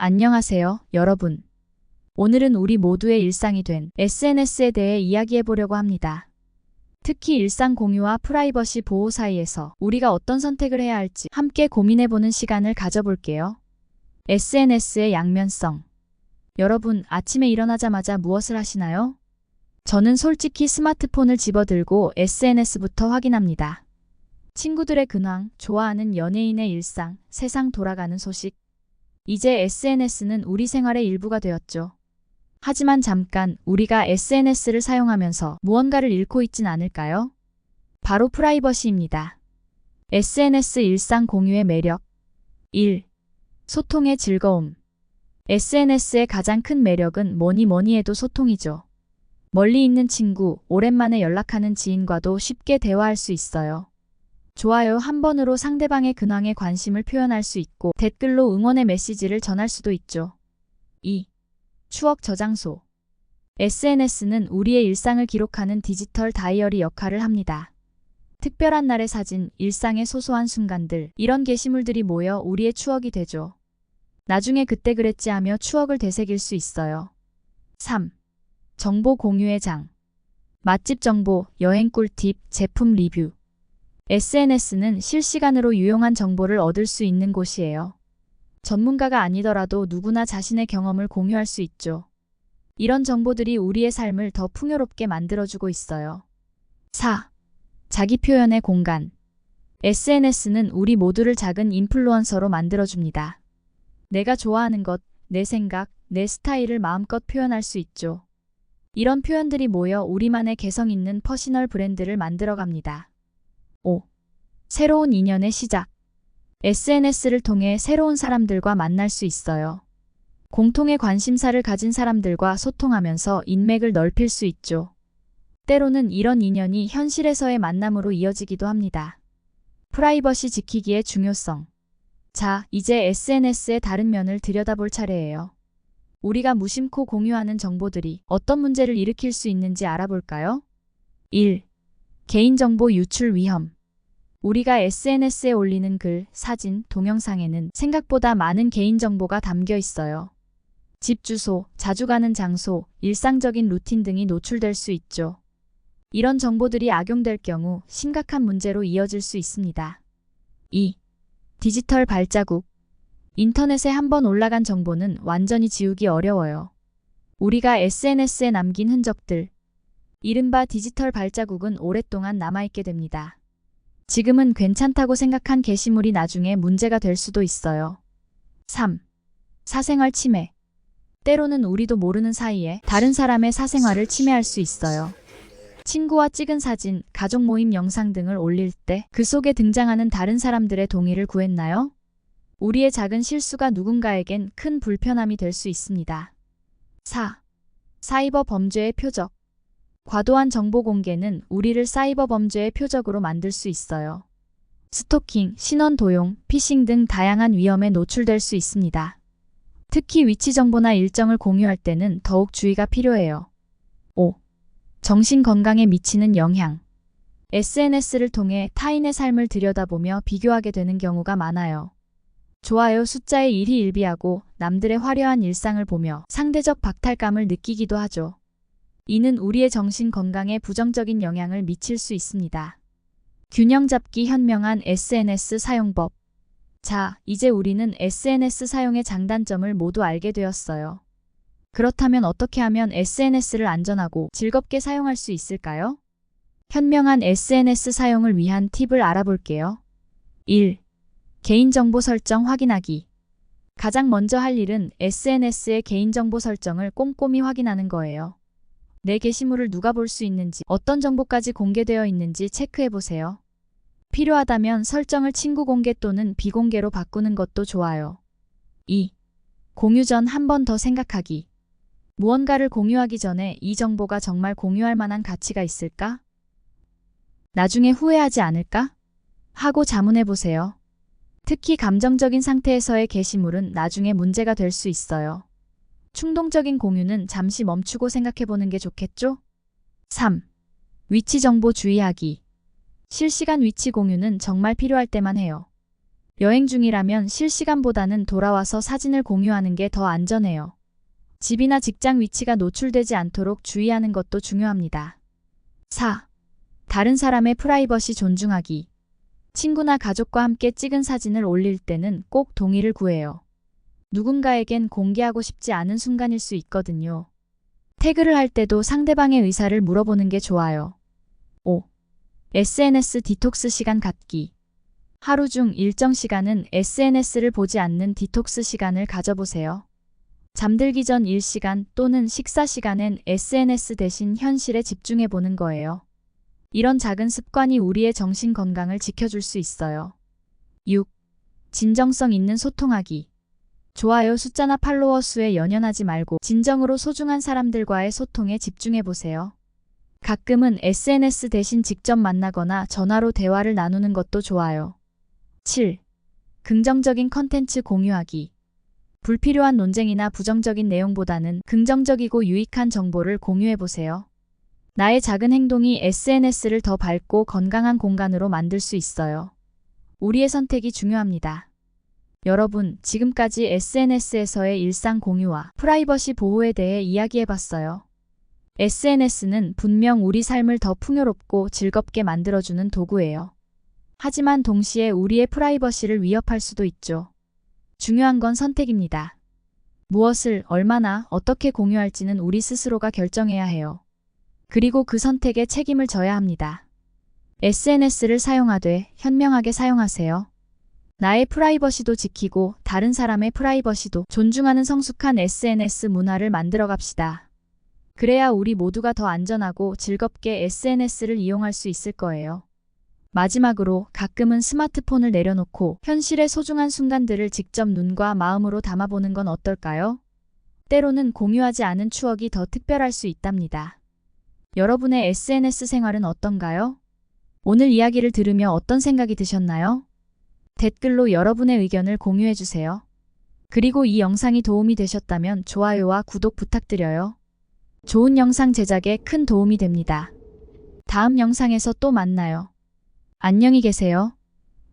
안녕하세요, 여러분. 오늘은 우리 모두의 일상이 된 SNS에 대해 이야기해 보려고 합니다. 특히 일상 공유와 프라이버시 보호 사이에서 우리가 어떤 선택을 해야 할지 함께 고민해 보는 시간을 가져볼게요. SNS의 양면성. 여러분, 아침에 일어나자마자 무엇을 하시나요? 저는 솔직히 스마트폰을 집어들고 SNS부터 확인합니다. 친구들의 근황, 좋아하는 연예인의 일상, 세상 돌아가는 소식. 이제 SNS는 우리 생활의 일부가 되었죠. 하지만 잠깐 우리가 SNS를 사용하면서 무언가를 잃고 있진 않을까요? 바로 프라이버시입니다. SNS 일상 공유의 매력. 1. 소통의 즐거움. SNS의 가장 큰 매력은 뭐니 해도 소통이죠. 멀리 있는 친구, 오랜만에 연락하는 지인과도 쉽게 대화할 수 있어요. 좋아요 한 번으로 상대방의 근황에 관심을 표현할 수 있고 댓글로 응원의 메시지를 전할 수도 있죠. 2. 추억 저장소. SNS는 우리의 일상을 기록하는 디지털 다이어리 역할을 합니다. 특별한 날의 사진, 일상의 소소한 순간들, 이런 게시물들이 모여 우리의 추억이 되죠. 나중에 그때 그랬지 하며 추억을 되새길 수 있어요. 3. 정보 공유의 장. 맛집 정보, 여행 꿀팁, 제품 리뷰. SNS는 실시간으로 유용한 정보를 얻을 수 있는 곳이에요. 전문가가 아니더라도 누구나 자신의 경험을 공유할 수 있죠. 이런 정보들이 우리의 삶을 더 풍요롭게 만들어주고 있어요. 4. 자기 표현의 공간. SNS는 우리 모두를 작은 인플루언서로 만들어줍니다. 내가 좋아하는 것, 내 생각, 내 스타일을 마음껏 표현할 수 있죠. 이런 표현들이 모여 우리만의 개성 있는 퍼스널 브랜드를 만들어갑니다. 5. 새로운 인연의 시작. SNS를 통해 새로운 사람들과 만날 수 있어요. 공통의 관심사를 가진 사람들과 소통하면서 인맥을 넓힐 수 있죠. 때로는 이런 인연이 현실에서의 만남으로 이어지기도 합니다. 프라이버시 지키기의 중요성. 자, 이제 SNS의 다른 면을 들여다볼 차례예요. 우리가 무심코 공유하는 정보들이 어떤 문제를 일으킬 수 있는지 알아볼까요? 1. 개인정보 유출 위험. 우리가 SNS에 올리는 글, 사진, 동영상에는 생각보다 많은 개인정보가 담겨 있어요. 집 주소, 자주 가는 장소, 일상적인 루틴 등이 노출될 수 있죠. 이런 정보들이 악용될 경우 심각한 문제로 이어질 수 있습니다. 2. 디지털 발자국. 인터넷에 한번 올라간 정보는 완전히 지우기 어려워요. 우리가 SNS에 남긴 흔적들, 이른바 디지털 발자국은 오랫동안 남아있게 됩니다. 지금은 괜찮다고 생각한 게시물이 나중에 문제가 될 수도 있어요. 3. 사생활 침해. 때로는 우리도 모르는 사이에 다른 사람의 사생활을 침해할 수 있어요. 친구와 찍은 사진, 가족 모임 영상 등을 올릴 때 그 속에 등장하는 다른 사람들의 동의를 구했나요? 우리의 작은 실수가 누군가에겐 큰 불편함이 될 수 있습니다. 4. 사이버 범죄의 표적. 과도한 정보 공개는 우리를 사이버 범죄의 표적으로 만들 수 있어요. 스토킹, 신원 도용, 피싱 등 다양한 위험에 노출될 수 있습니다. 특히 위치 정보나 일정을 공유할 때는 더욱 주의가 필요해요. 5. 정신 건강에 미치는 영향. SNS를 통해 타인의 삶을 들여다보며 비교하게 되는 경우가 많아요. 좋아요 숫자에 일희일비하고 남들의 화려한 일상을 보며 상대적 박탈감을 느끼기도 하죠. 이는 우리의 정신 건강에 부정적인 영향을 미칠 수 있습니다. 균형 잡기 현명한 SNS 사용법. 자, 이제 우리는 SNS 사용의 장단점을 모두 알게 되었어요. 그렇다면 어떻게 하면 SNS를 안전하고 즐겁게 사용할 수 있을까요? 현명한 SNS 사용을 위한 팁을 알아볼게요. 1. 개인정보 설정 확인하기. 가장 먼저 할 일은 SNS의 개인정보 설정을 꼼꼼히 확인하는 거예요. 내 게시물을 누가 볼 수 있는지, 어떤 정보까지 공개되어 있는지 체크해보세요. 필요하다면 설정을 친구 공개 또는 비공개로 바꾸는 것도 좋아요. 2. 공유 전 한 번 더 생각하기. 무언가를 공유하기 전에 이 정보가 정말 공유할 만한 가치가 있을까? 나중에 후회하지 않을까? 하고 자문해보세요. 특히 감정적인 상태에서의 게시물은 나중에 문제가 될 수 있어요. 충동적인 공유는 잠시 멈추고 생각해보는 게 좋겠죠? 3. 위치 정보 주의하기. 실시간 위치 공유는 정말 필요할 때만 해요. 여행 중이라면 실시간보다는 돌아와서 사진을 공유하는 게 더 안전해요. 집이나 직장 위치가 노출되지 않도록 주의하는 것도 중요합니다. 4. 다른 사람의 프라이버시 존중하기. 친구나 가족과 함께 찍은 사진을 올릴 때는 꼭 동의를 구해요. 누군가에겐 공개하고 싶지 않은 순간일 수 있거든요. 태그를 할 때도 상대방의 의사를 물어보는 게 좋아요. 5. SNS 디톡스 시간 갖기. 하루 중 일정 시간은 SNS를 보지 않는 디톡스 시간을 가져보세요. 잠들기 전 1시간 또는 식사 시간엔 SNS 대신 현실에 집중해 보는 거예요. 이런 작은 습관이 우리의 정신 건강을 지켜줄 수 있어요. 6. 진정성 있는 소통하기. 좋아요 숫자나 팔로워 수에 연연하지 말고 진정으로 소중한 사람들과의 소통에 집중해 보세요. 가끔은 SNS 대신 직접 만나거나 전화로 대화를 나누는 것도 좋아요. 7. 긍정적인 컨텐츠 공유하기. 불필요한 논쟁이나 부정적인 내용보다는 긍정적이고 유익한 정보를 공유해 보세요. 나의 작은 행동이 SNS를 더 밝고 건강한 공간으로 만들 수 있어요. 우리의 선택이 중요합니다. 여러분, 지금까지 SNS에서의 일상 공유와 프라이버시 보호에 대해 이야기해봤어요. SNS는 분명 우리 삶을 더 풍요롭고 즐겁게 만들어주는 도구예요. 하지만 동시에 우리의 프라이버시를 위협할 수도 있죠. 중요한 건 선택입니다. 무엇을 얼마나 어떻게 공유할지는 우리 스스로가 결정해야 해요. 그리고 그 선택에 책임을 져야 합니다. SNS를 사용하되 현명하게 사용하세요. 나의 프라이버시도 지키고 다른 사람의 프라이버시도 존중하는 성숙한 SNS 문화를 만들어 갑시다. 그래야 우리 모두가 더 안전하고 즐겁게 SNS를 이용할 수 있을 거예요. 마지막으로 가끔은 스마트폰을 내려놓고 현실의 소중한 순간들을 직접 눈과 마음으로 담아보는 건 어떨까요? 때로는 공유하지 않은 추억이 더 특별할 수 있답니다. 여러분의 SNS 생활은 어떤가요? 오늘 이야기를 들으며 어떤 생각이 드셨나요? 댓글로 여러분의 의견을 공유해주세요. 그리고 이 영상이 도움이 되셨다면 좋아요와 구독 부탁드려요. 좋은 영상 제작에 큰 도움이 됩니다. 다음 영상에서 또 만나요. 안녕히 계세요.